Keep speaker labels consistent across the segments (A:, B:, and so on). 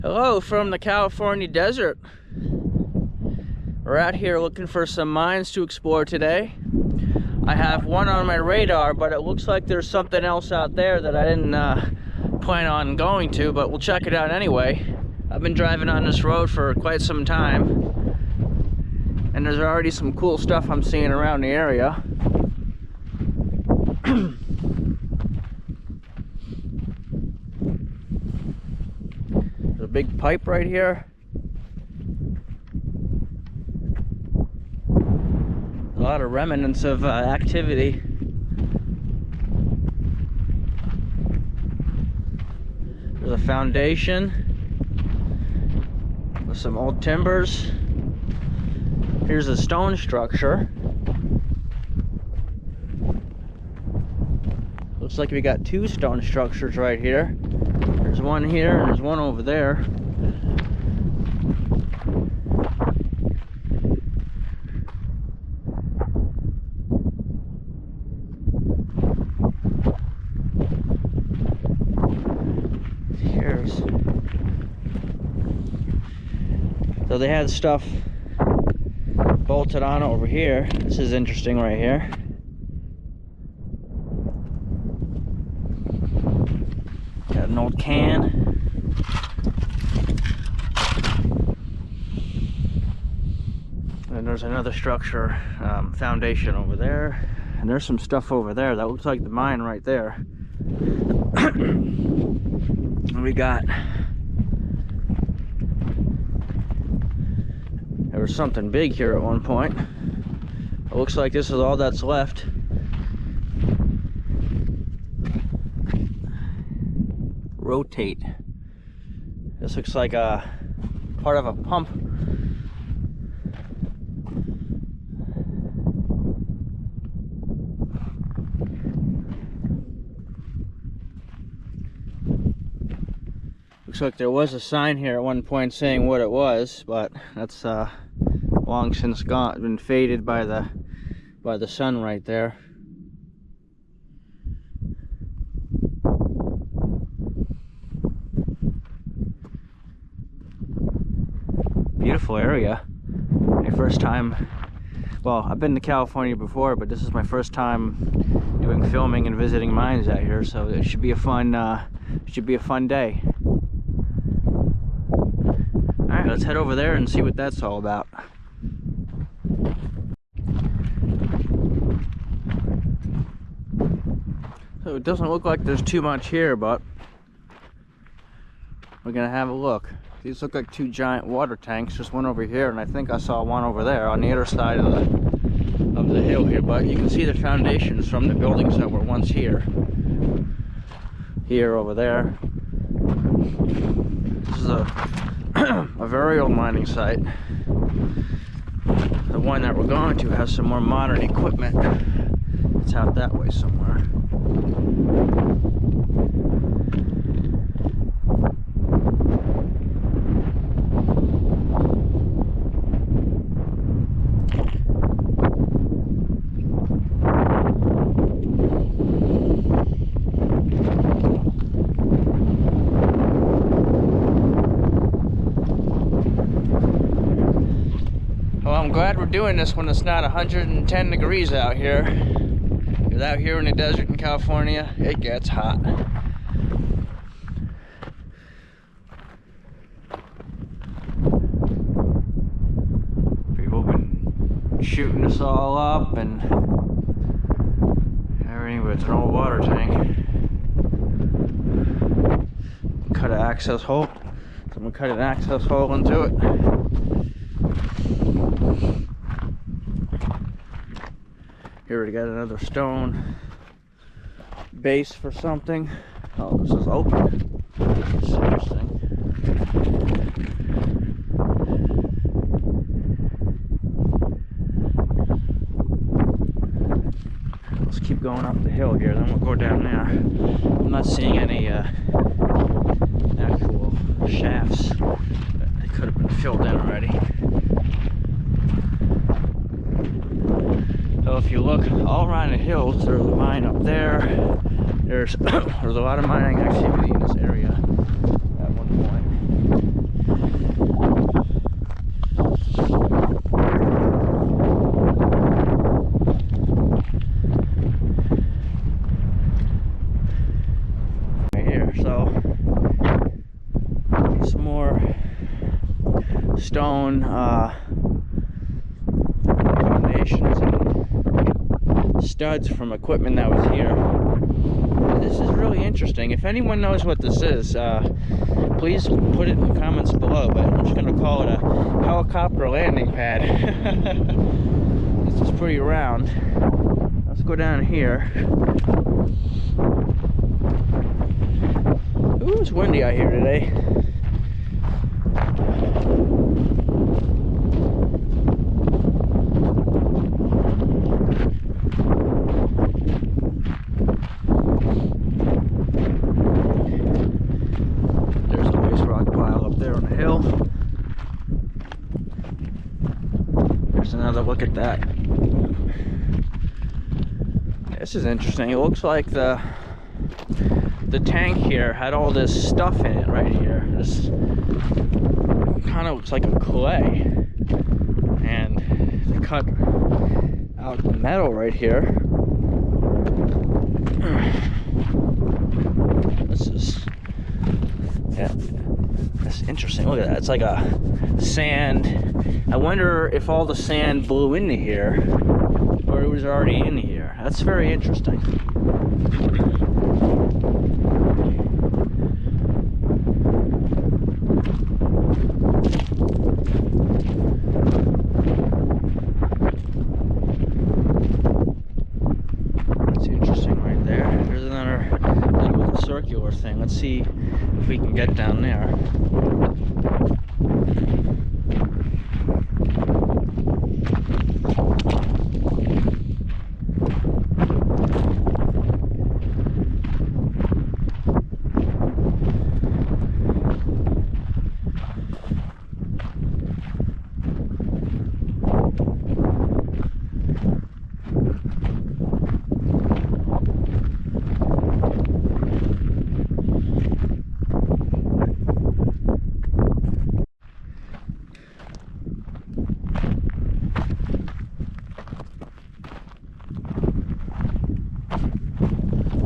A: Hello from the California desert. We're out here looking for some mines to explore today. I have one on my radar, but it looks like there's something else out there that I didn't plan on going to, but we'll check it out anyway. I've been driving on this road for quite some time, and there's already some cool stuff I'm seeing around the area. There's a big pipe right here. A lot of remnants of activity. There's a foundation with some old timbers. Here's a stone structure. Looks like we got two stone structures right here. There's one here and there's one over there. So they had stuff bolted on over here. This is interesting right here. Got an old can. And there's another structure, foundation over there. And there's some stuff over there that looks like the mine right there. And we got... There was something big here at one point. It looks like this is all that's left. Rotate. This looks like a part of a pump. Looks like there was a sign here at one point saying what it was, but that's long since gone, been faded by the sun right there. Beautiful area. My first time, well, I've been to California before, but this is my first time doing filming and visiting mines out here, so it should be a fun day. Alright, let's head over there and see what that's all about. So it doesn't look like there's too much here, but we're gonna have a look. These look like two giant water tanks. There's one over here, and I think I saw one over there on the other side of the hill here, but you can see the foundations from the buildings that were once here. Here, over there. This is a very old mining site. The one that we're going to has some more modern equipment. It's out that way somewhere. I'm glad we're doing this when it's not 110 degrees out here. Because out here in the desert in California, it gets hot. People have been shooting us all up and everything, but it's an old water tank. Cut an access hole. Someone cut an access hole into it. Here we got another stone base for something. Oh, this is open. That's interesting. Let's keep going up the hill here, then we'll go down there. I'm not seeing any actual shafts. They could have been filled in already. So if you look all around the hills, there's a mine up there. There's a lot of mining activity in this area at one point. some more stone foundations and studs from equipment that was here. This is really interesting. If anyone knows what this is, please put it in the comments below, but I'm just going to call it a helicopter landing pad. This is pretty round. Let's go down here. Ooh, it's windy out here today. There's a nice rock pile up there on the hill. There's another look at that. This is interesting. It looks like the tank here had all this stuff in it right here. This kind of looks like a clay, and they cut out the metal right here. This is, yeah, that's interesting. Look at that. It's like a sand. I wonder if all the sand blew into here or it was already in here. That's very interesting. Circular thing. Let's see if we can get down there.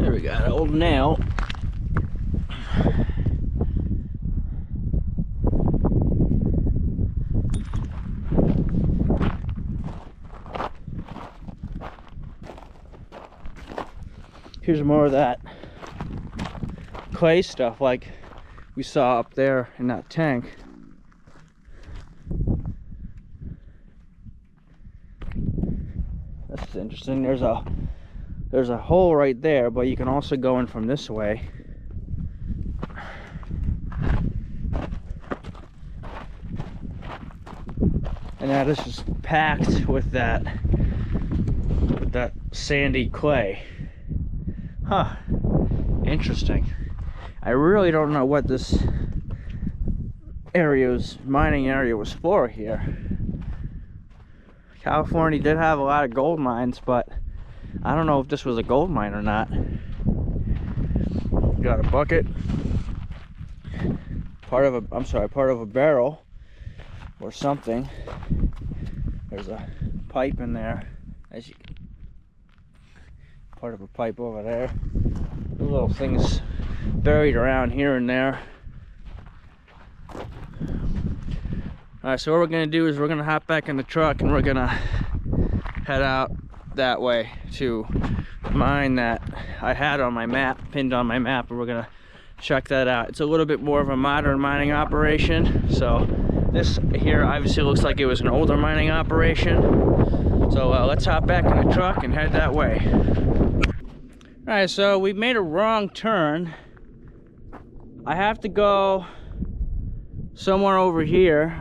A: We got an old nail. Here's more of that clay stuff like we saw up there in that tank. That's interesting. There's a hole right there, but you can also go in from this way. And that is just packed with that sandy clay. Huh. Interesting. I really don't know what this mining area was for here. California did have a lot of gold mines, but I don't know if this was a gold mine or not. Got a bucket, part of a barrel or something. There's a pipe in there, part of a pipe over there. Little things buried around here and there. Alright, so what we're gonna do is we're gonna hop back in the truck and we're gonna head out that way to mine that I had on my map, pinned on my map, and we're gonna check that out. It's a little bit more of a modern mining operation. So this here obviously looks like it was an older mining operation. So let's hop back in the truck and head that way. All right, so we made a wrong turn. I have to go somewhere over here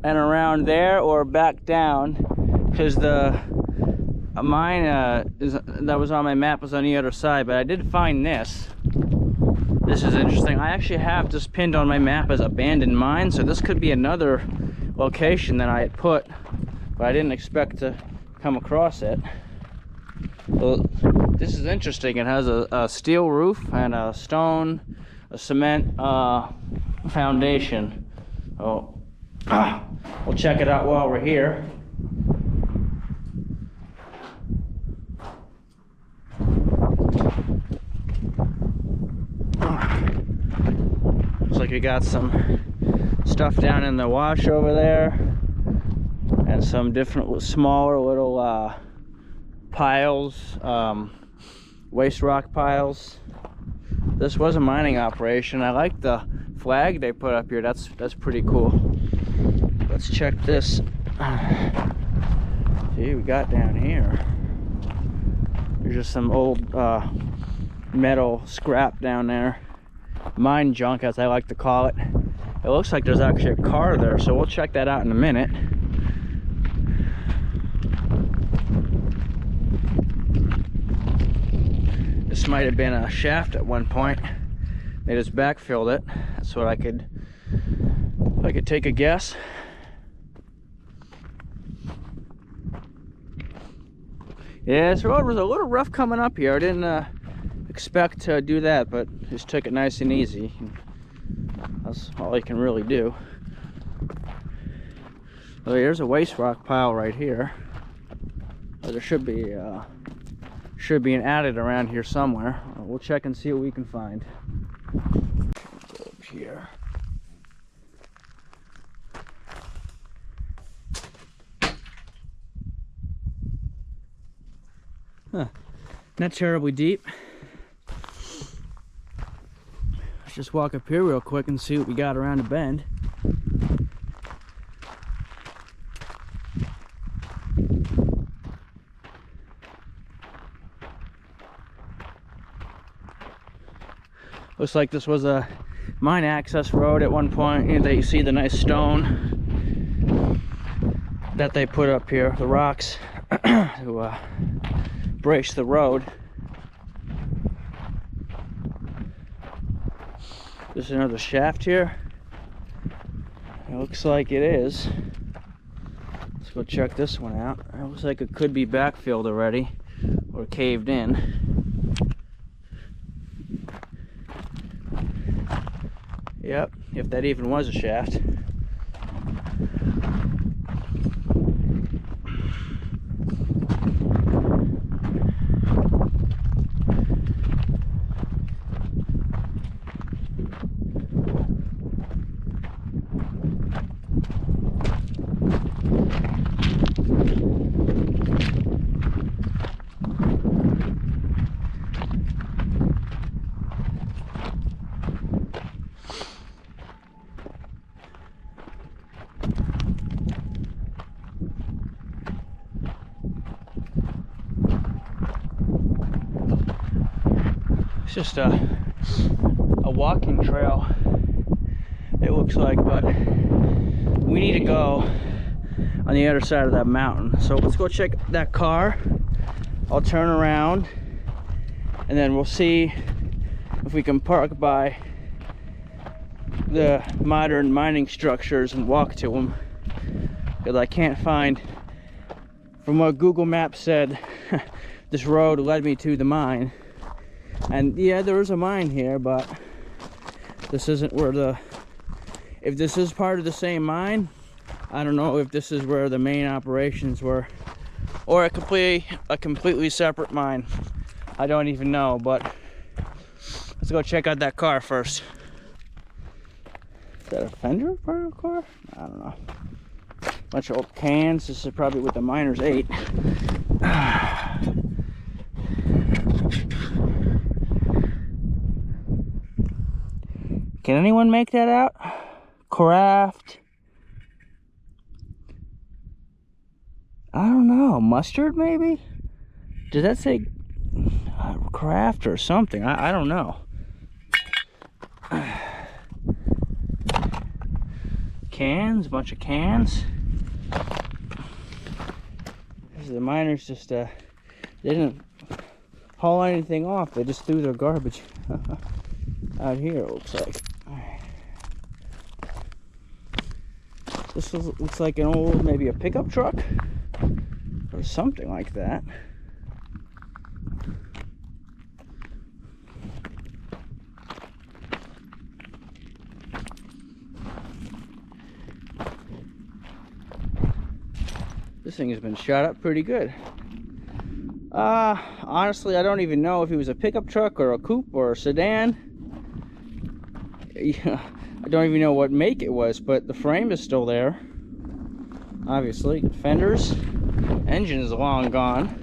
A: and around there or back down, because the mine that was on my map was on the other side. But I did find this. This is interesting. I actually have this pinned on my map as abandoned mine, so this could be another location that I had put, but I didn't expect to come across it. Well, this is interesting. It has a steel roof and a cement foundation. Oh, we'll check it out while we're here. Looks like we got some stuff down in the wash over there, and some different smaller little piles, waste rock piles. This was a mining operation. I like the flag they put up here. That's pretty cool. Let's check this. See, we got down here. There's just some old metal scrap down there. Mine junk, as I like to call it. It looks like there's actually a car there, so we'll check that out in a minute. This might have been a shaft at one point. They just backfilled it. That's what I could take a guess. Yeah, this road was a little rough coming up here. I didn't expect to do that, but just took it nice and easy. That's all you can really do. Well, here's a waste rock pile right here. There should be an adit around here somewhere. We'll check and see what we can find. Go up here. Huh. Not terribly deep. Let's just walk up here real quick and see what we got around the bend. Looks like this was a mine access road at one point. You know, you see the nice stone that they put up here, the rocks, to brace the road. There's another shaft here. It looks like it is. Let's go check this one out. It looks like it could be backfilled already or caved in. Yep, if that even was a shaft. It's just a walking trail, it looks like, but we need to go on the other side of that mountain. So let's go check that car. I'll turn around and then we'll see if we can park by the modern mining structures and walk to them, because I can't find, from what Google Maps said, this road led me to the mine. And yeah, there is a mine here, but this isn't where if this is part of the same mine, I don't know if this is where the main operations were, or a completely separate mine. I don't even know, but let's go check out that car first. Is that a fender part of the car? I don't know. Bunch of old cans. This is probably what the miners ate. Can anyone make that out? Craft. I don't know. Mustard, maybe? Did that say craft or something? I don't know. Cans, a bunch of cans. The miners just they didn't haul anything off. They just threw their garbage out here, it looks like. This looks like an old, maybe a pickup truck or something like that. This thing has been shot up pretty good. Honestly, I don't even know if it was a pickup truck or a coupe or a sedan. Yeah, I don't even know what make it was, but the frame is still there. Obviously, fenders, engine is long gone.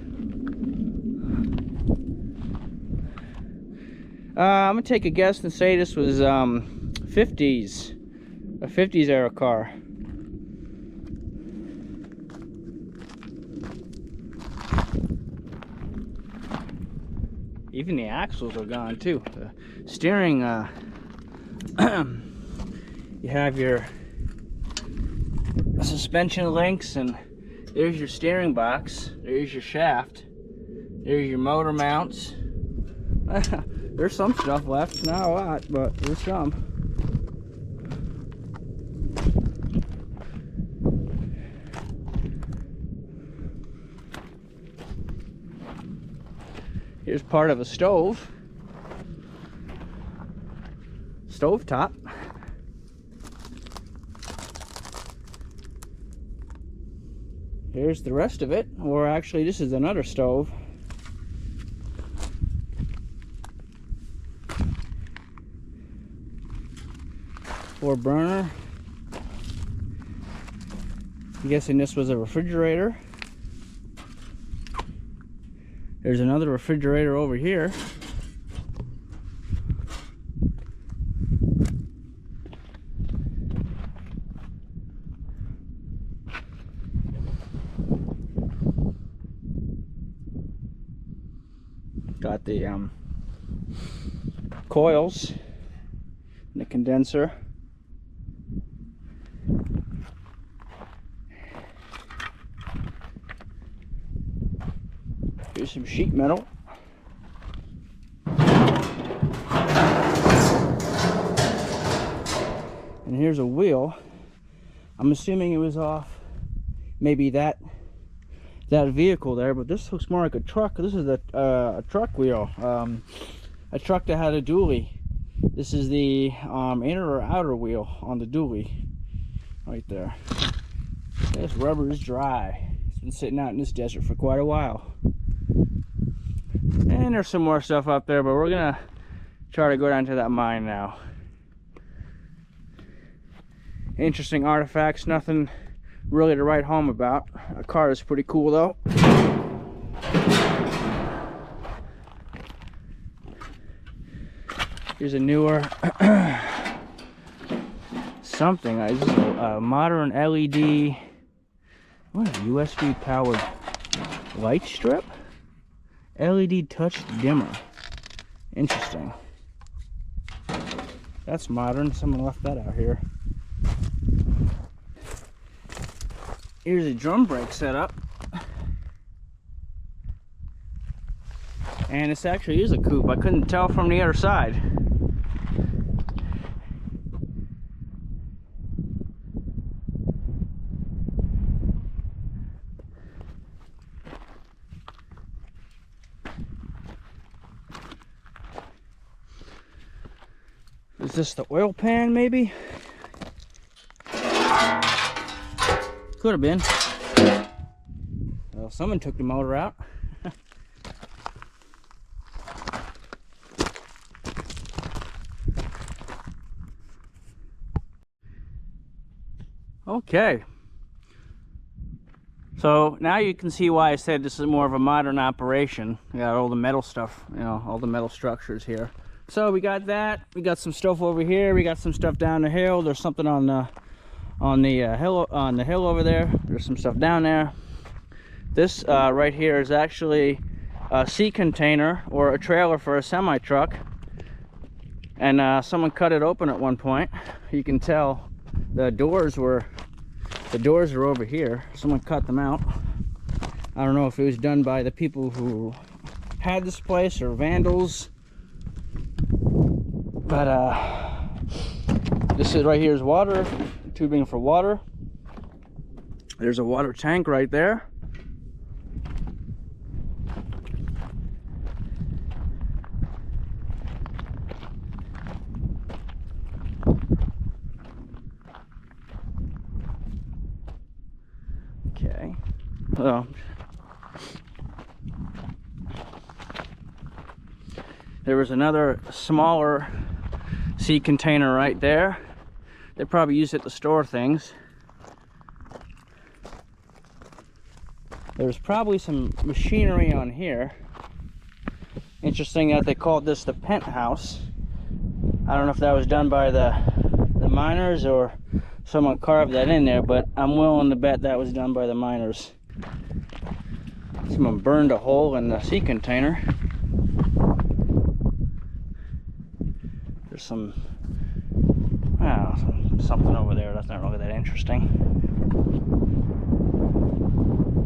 A: I'm gonna take a guess and say this was 50s, a 50s era car. Even the axles are gone too. The steering, you have your suspension links, and there's your steering box, there's your shaft, there's your motor mounts. There's some stuff left, not a lot, but there's some. Here's part of a stove top. Here's the rest of it, or actually this is another stove. Or burner. I'm guessing this was a refrigerator. There's another refrigerator over here. Got the coils and the condenser. Here's some sheet metal. And here's a wheel. I'm assuming it was off maybe that vehicle there, but this looks more like a truck. This is a truck wheel, a truck that had a dually. This is the inner or outer wheel on the dually right there. This rubber is dry. It's been sitting out in this desert for quite a while. And there's some more stuff up there, but we're gonna try to go down to that mine now. Interesting artifacts, nothing really to write home about. A car is pretty cool though. Here's a newer something. This is a modern LED. What is USB powered light strip? LED touch dimmer. Interesting. That's modern. Someone left that out here. Here's a drum brake setup. And this actually is a coupe. I couldn't tell from the other side. Is this the oil pan, maybe? Could have been. Well, someone took the motor out. Okay. So now you can see why I said this is more of a modern operation. We got all the metal stuff, you know, all the metal structures here. So we got that. We got some stuff over here. We got some stuff down the hill. There's something on the hill over there. There's some stuff down there. This right here is actually a sea container or a trailer for a semi truck, and someone cut it open at one point. You can tell the doors are over here. Someone cut them out. I don't know if it was done by the people who had this place or vandals, but this is right here is water, tubing for water. There's a water tank right there. Okay. Well, there was another smaller sea container right there. They probably use it to store things. There's probably some machinery on here. Interesting that they called this the penthouse. I don't know if that was done by the miners or someone carved that in there, but I'm willing to bet that was done by the miners. Someone burned a hole in the sea container. There's some, something over there that's not really that interesting.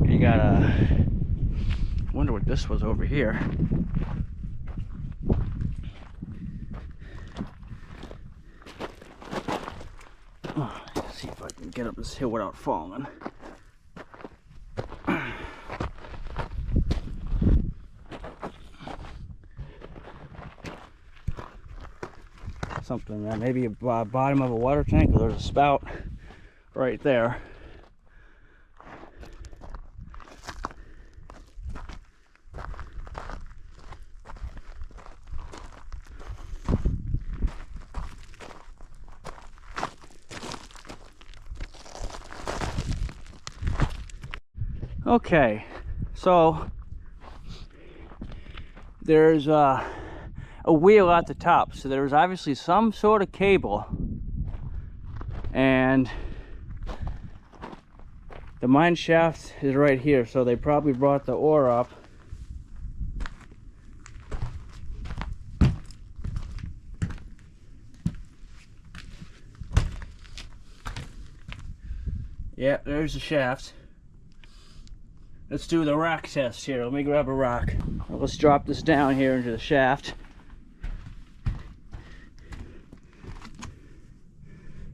A: You got a, wonder what this was over here. Oh, let's see if I can get up this hill without falling. Something that maybe a bottom of a water tank, or there's a spout right there. Okay, so there's a wheel at the top, so there's obviously some sort of cable, and the mine shaft is right here, so they probably brought the ore up. Yeah, there's the shaft. Let's do the rock test here. Let me grab a rock. Let's drop this down here into the shaft.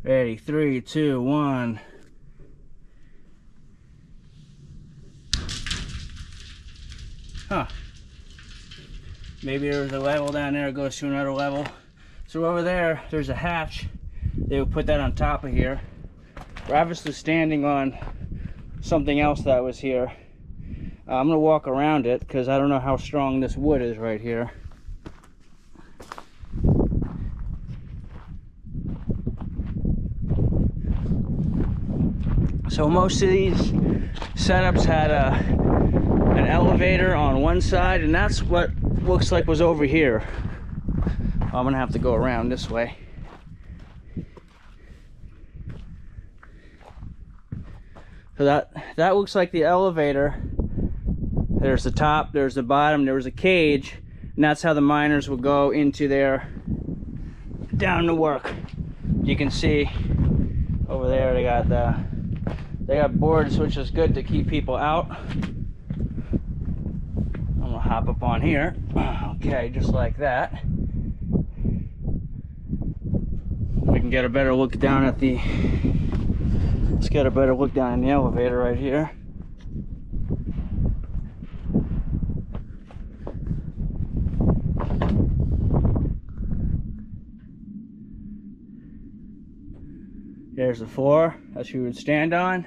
A: Ready, 3, 2, 1. Huh. Maybe there's a level down there, it goes to another level. So over there, there's a hatch. They would put that on top of here. We're obviously standing on something else that was here. I'm gonna walk around it because I don't know how strong this wood is right here. So most of these setups had an elevator on one side, and that's what looks like was over here. I'm gonna have to go around this way. So that looks like the elevator. There's the top, there's the bottom, there was a cage, and that's how the miners would go into there, down to work. You can see over there they got boards, which is good to keep people out. I'm gonna hop up on here. Okay, just like that. We can get a better look down at the, let's get a better look down in the elevator right here. There's the floor that you would stand on.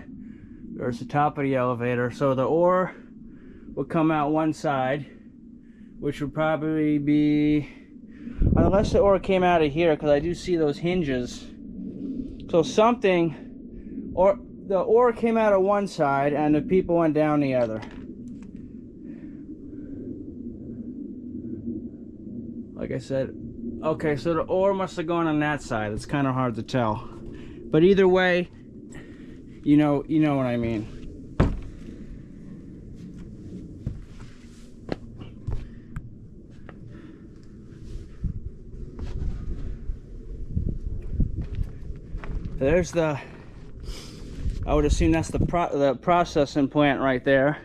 A: There's the top of the elevator. So the ore would come out one side, which would probably be, unless the ore came out of here, because I do see those hinges. So something, or the ore came out of one side and the people went down the other. Like I said, okay, so the ore must have gone on that side. It's kind of hard to tell. But either way, you know what I mean. There's the, I would assume that's the processing plant right there.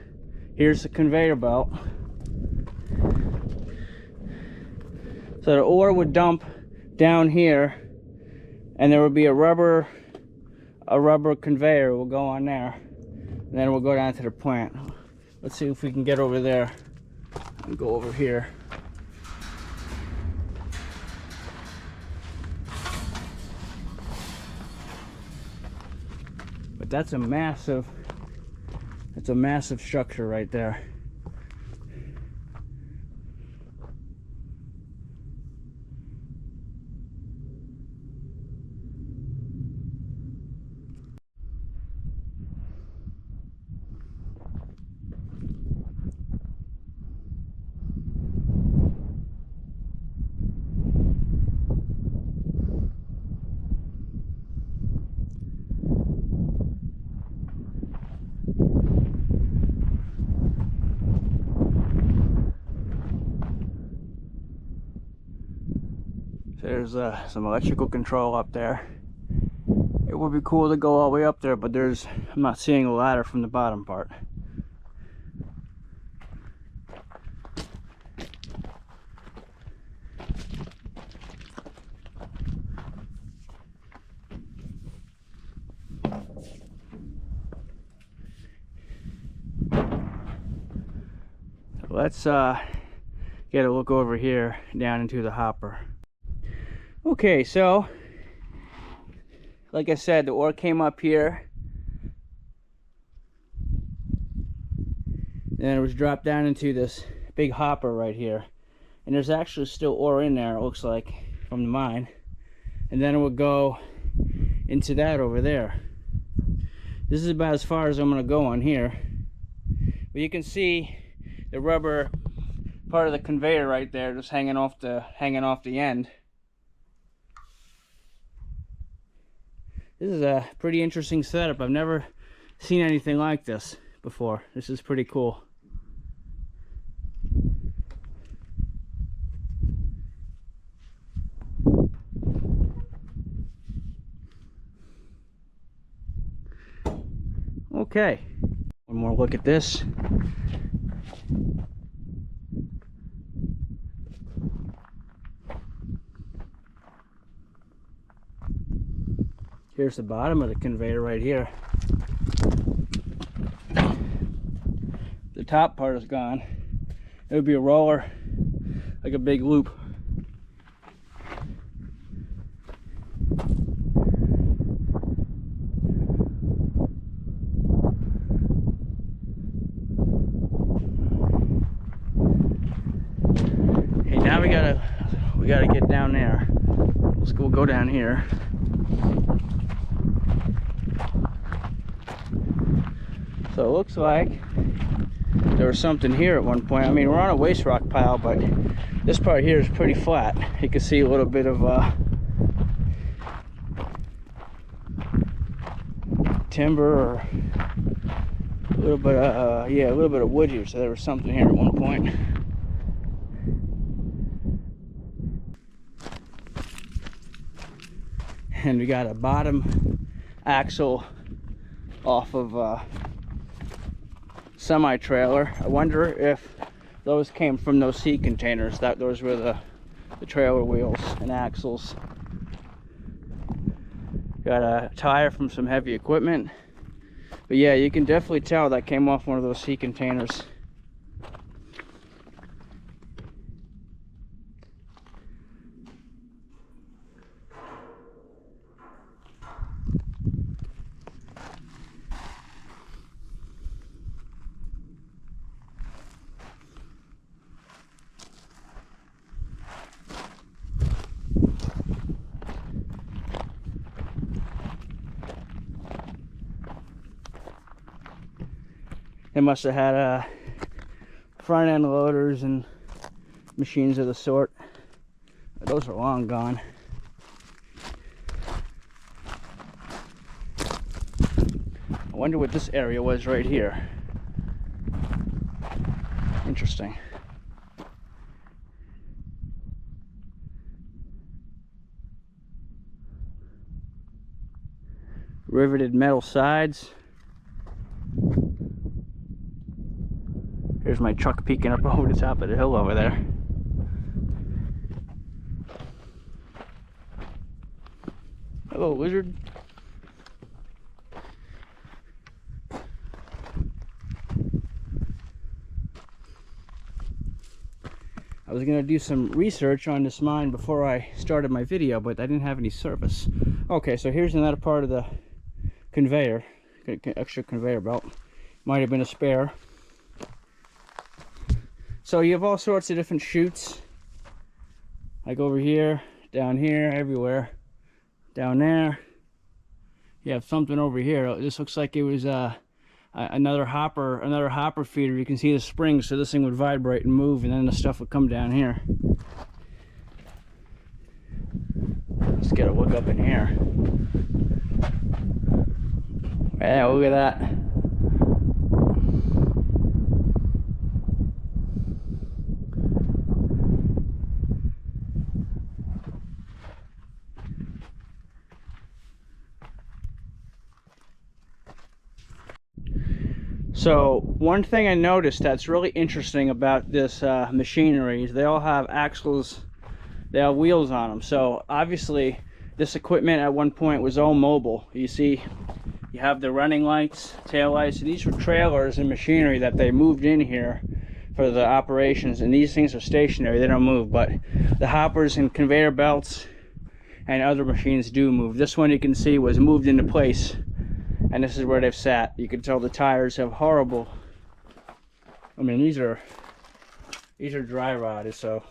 A: Here's the conveyor belt. So the ore would dump down here, and there would be a rubber conveyor will go on there, and then we'll go down to the plant. Let's see if we can get over there and go over here. But that's a massive structure right there. there's some electrical control up there. It would be cool to go all the way up there, but I'm not seeing a ladder from the bottom part. Let's get a look over here down into the hopper. Okay, so like I said, the ore came up here, and then it was dropped down into this big hopper right here, and there's actually still ore in there, it looks like, from the mine, and then it would go into that over there. This is about as far as I'm going to go on here, but you can see the rubber part of the conveyor right there just hanging off the end. This is a pretty interesting setup. I've never seen anything like this before. This is pretty cool. Okay, one more look at this. Here's the bottom of the conveyor right here. The top part is gone. It would be a roller, like a big loop. Hey, now we gotta get down there. We'll go down here. So it looks like there was something here at one point. I mean, we're on a waste rock pile, but this part here is pretty flat. You can see a little bit of timber, or a little bit of yeah, a little bit of wood here. So there was something here at one point. And we got a bottom axle off of semi-trailer. I wonder if those came from those sea containers. Those were the trailer wheels and axles. Got a tire from some heavy equipment. But yeah, you can definitely tell that came off one of those sea containers. They must have had front end loaders and machines of the sort. Those are long gone. I wonder what this area was right here. Interesting. Riveted metal sides. Here's my truck peeking up over the top of the hill over there. Hello, lizard. I was gonna do some research on this mine before I started my video, but I didn't have any service. Okay, so here's another part of the conveyor, extra conveyor belt. Might have been a spare. So you have all sorts of different chutes, like over here, down here, everywhere, down there. You have something over here. This looks like it was another hopper feeder. You can see the springs, so this thing would vibrate and move, and then the stuff would come down here. Let's get a look up in here. Yeah, look at that. So one thing I noticed that's really interesting about this machinery is they all have axles, they have wheels on them. So obviously this equipment at one point was all mobile. You see, you have the running lights, tail lights. These were trailers and machinery that they moved in here for the operations, and these things are stationary, they don't move, but the hoppers and conveyor belts and other machines do move. This one you can see was moved into place, and this is where they've sat. You can tell the tires have horrible, I mean, these are dry rotted, so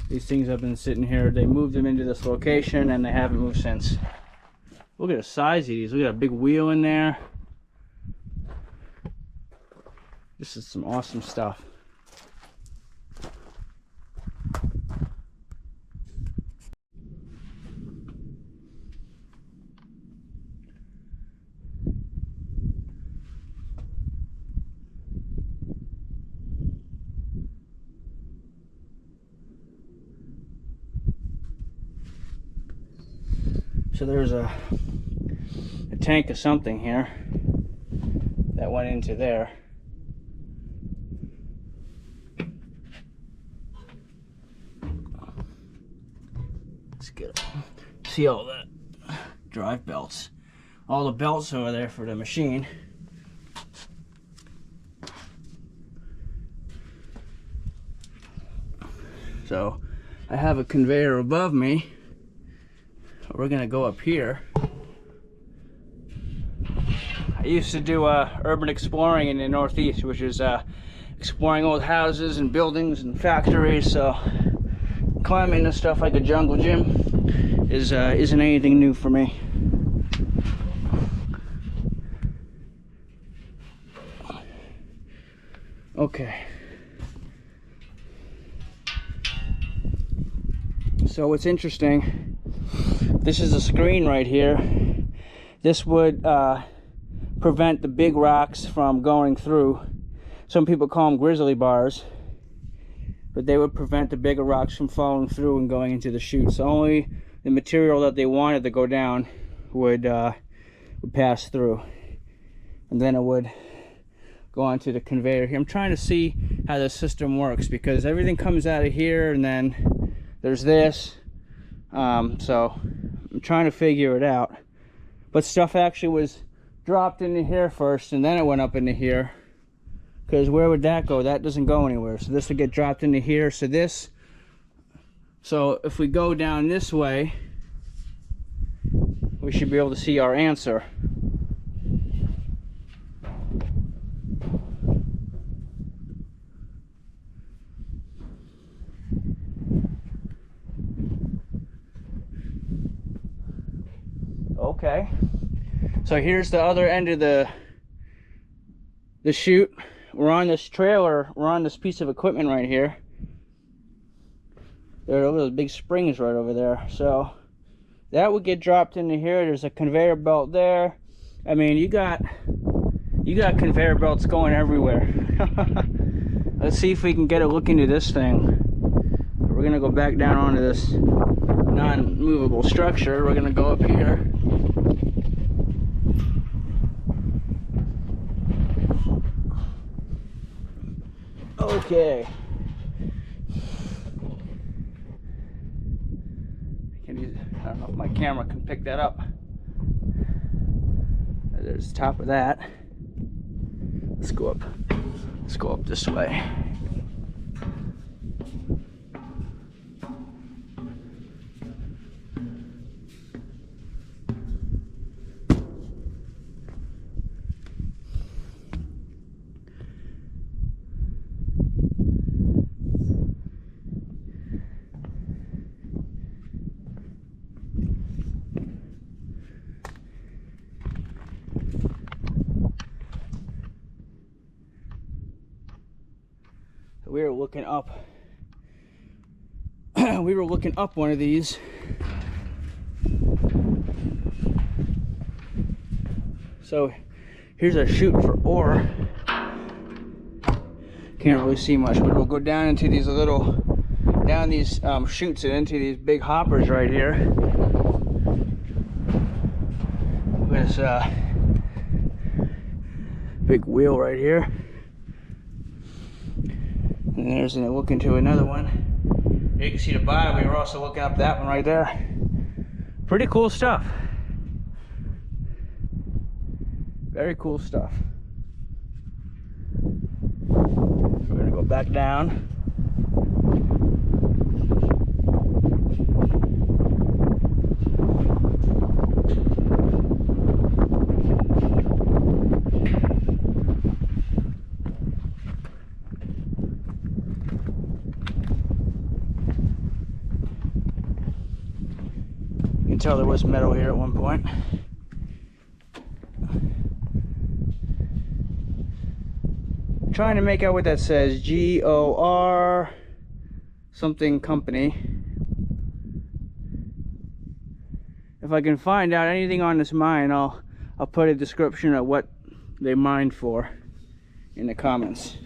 A: these things have been sitting here. They moved them into this location and they haven't moved since. Look at the size of these. Look at a big wheel in there. This is some awesome stuff. So there's a tank of something here that went into there. Let's get it. See all the drive belts. All the belts over there for the machine. So I have a conveyor above me. We're gonna go up here. I used to do urban exploring in the Northeast, which is exploring old houses and buildings and factories. So climbing and stuff like a jungle gym isn't anything new for me. Okay. So what's interesting, this is a screen right here. This would prevent the big rocks from going through. Some people call them grizzly bars, but they would prevent the bigger rocks from falling through and going into the chute. So only the material that they wanted to go down would pass through, and then it would go onto the conveyor here. I'm trying to see how the system works, because everything comes out of here and then there's this. So I'm trying to figure it out. But stuff actually was dropped into here first, and then it went up into here. Because where would that go? That doesn't go anywhere. So this would get dropped into here. So if we go down this way, we should be able to see our answer. Okay, so here's the other end of the chute. We're on this trailer, we're on this piece of equipment right here. There are those big springs right over there. So that would get dropped into here. There's a conveyor belt there. I mean, you got conveyor belts going everywhere. Let's see if we can get a look into this thing. We're gonna go back down onto this non-movable structure. We're gonna go up here. Okay. I don't know if my camera can pick that up. There's the top of that. Let's go up. Let's go up this way. We were looking up. We were looking up one of these. So here's a chute for ore. Can't really see much, but we'll go down into these these chutes and into these big hoppers right here. This big wheel right here. And there's a look into another one. You can see the bottom. We were also looking up that one right there. Pretty cool stuff. Very cool stuff. We're gonna go back down. You can tell there was metal here at one point. Trying to make out what that says. GOR something company. If I can find out anything on this mine, I'll put a description of what they mined for in the comments.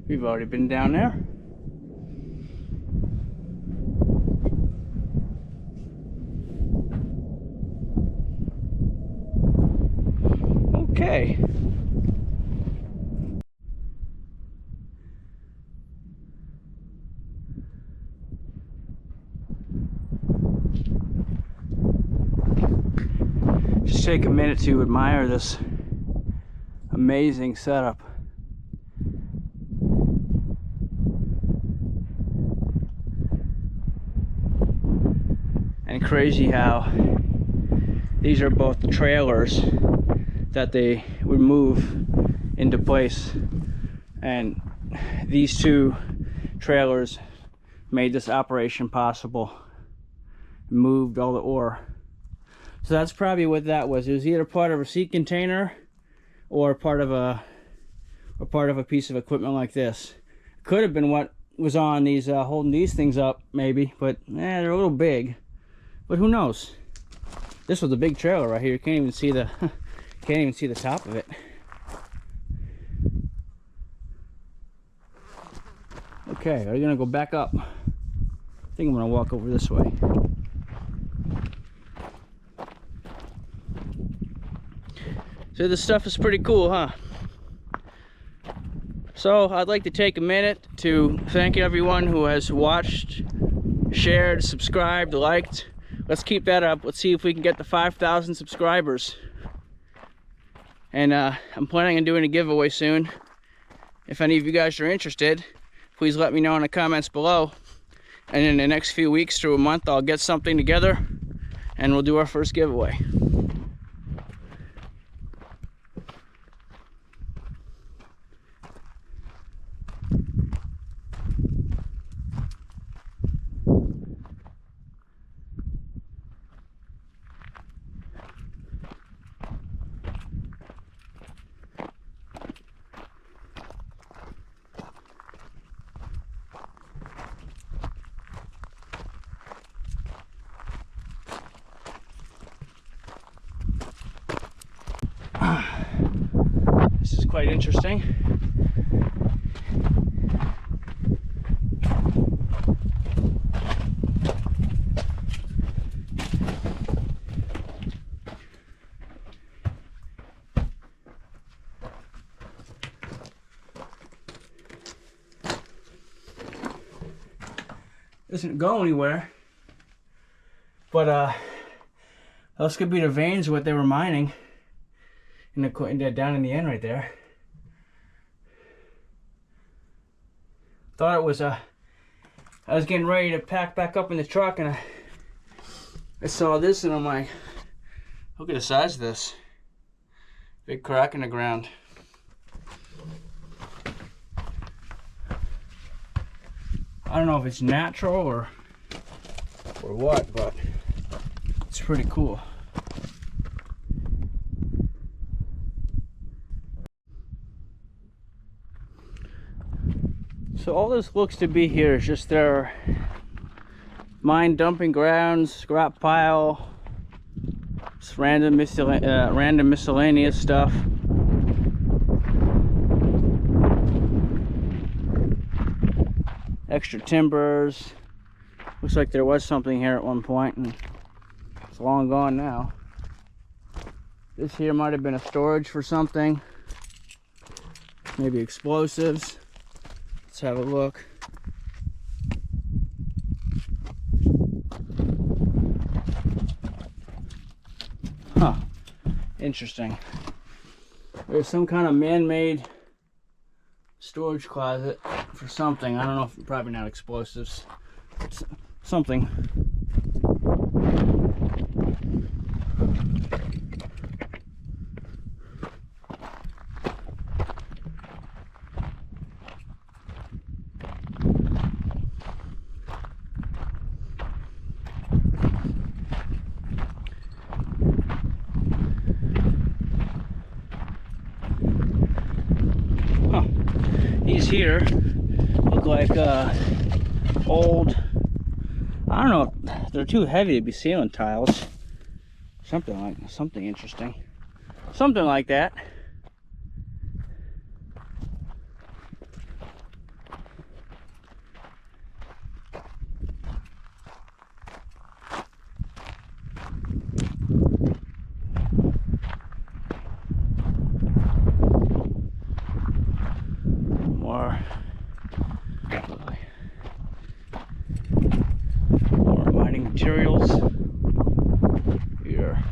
A: We've already been down there. Okay. Just take a minute to admire this amazing setup. And crazy how these are both trailers that they would move into place, and these two trailers made this operation possible, moved all the ore. So that's probably what that was. It was either part of a sea container or part of a piece of equipment like this. Could have been what was on these holding these things up, maybe, but they're a little big. But who knows? This was a big trailer right here. You can't even see the top of it. Okay, we're gonna go back up. I think I'm gonna walk over this way. So this stuff is pretty cool, huh? So I'd like to take a minute to thank everyone who has watched, shared, subscribed, liked. Let's keep that up. Let's see if we can get to 5,000 subscribers. And I'm planning on doing a giveaway soon. If any of you guys are interested, please let me know in the comments below. And in the next few weeks to a month, I'll get something together and we'll do our first giveaway. This is quite interesting. Doesn't go anywhere, but those could be the veins of what they were mining down in the end right there. Thought it was I was getting ready to pack back up in the truck, and I saw this and I'm like, look at the size of this. Big crack in the ground. I don't know if it's natural or what, but it's pretty cool. So all this looks to be here is just their mine dumping grounds, scrap pile, just random miscellaneous stuff. Extra timbers. Looks like there was something here at one point and it's long gone now. This here might have been a storage for something. Maybe explosives. Let's have a look. Huh. Interesting. There's some kind of man-made storage closet for something. I don't know if probably not explosives. It's something. These here look like old, I don't know, they're too heavy to be ceiling tiles. Something interesting. Something like that. More mining materials here.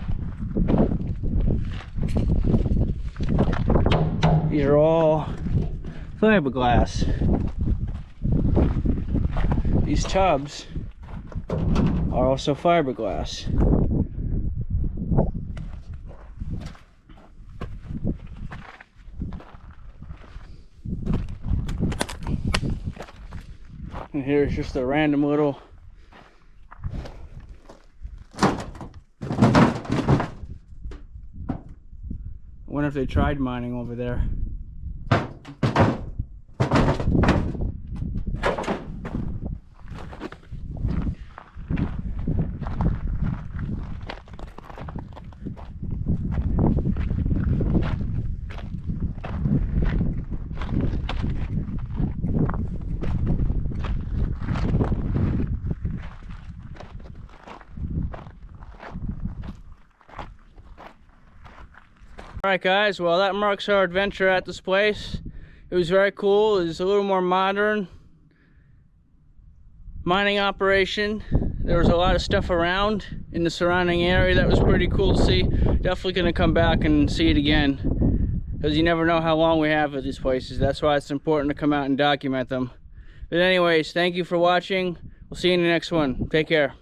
A: These are all fiberglass. These tubs are also fiberglass. And here's just a random little I wonder if they tried mining over there. Alright guys, well that marks our adventure at this place. It was very cool. It was a little more modern mining operation. There was a lot of stuff around in the surrounding area that was pretty cool to see. Definitely going to come back and see it again, because you never know how long we have at these places. That's why it's important to come out and document them. But anyways, thank you for watching. We'll see you in the next one. Take care.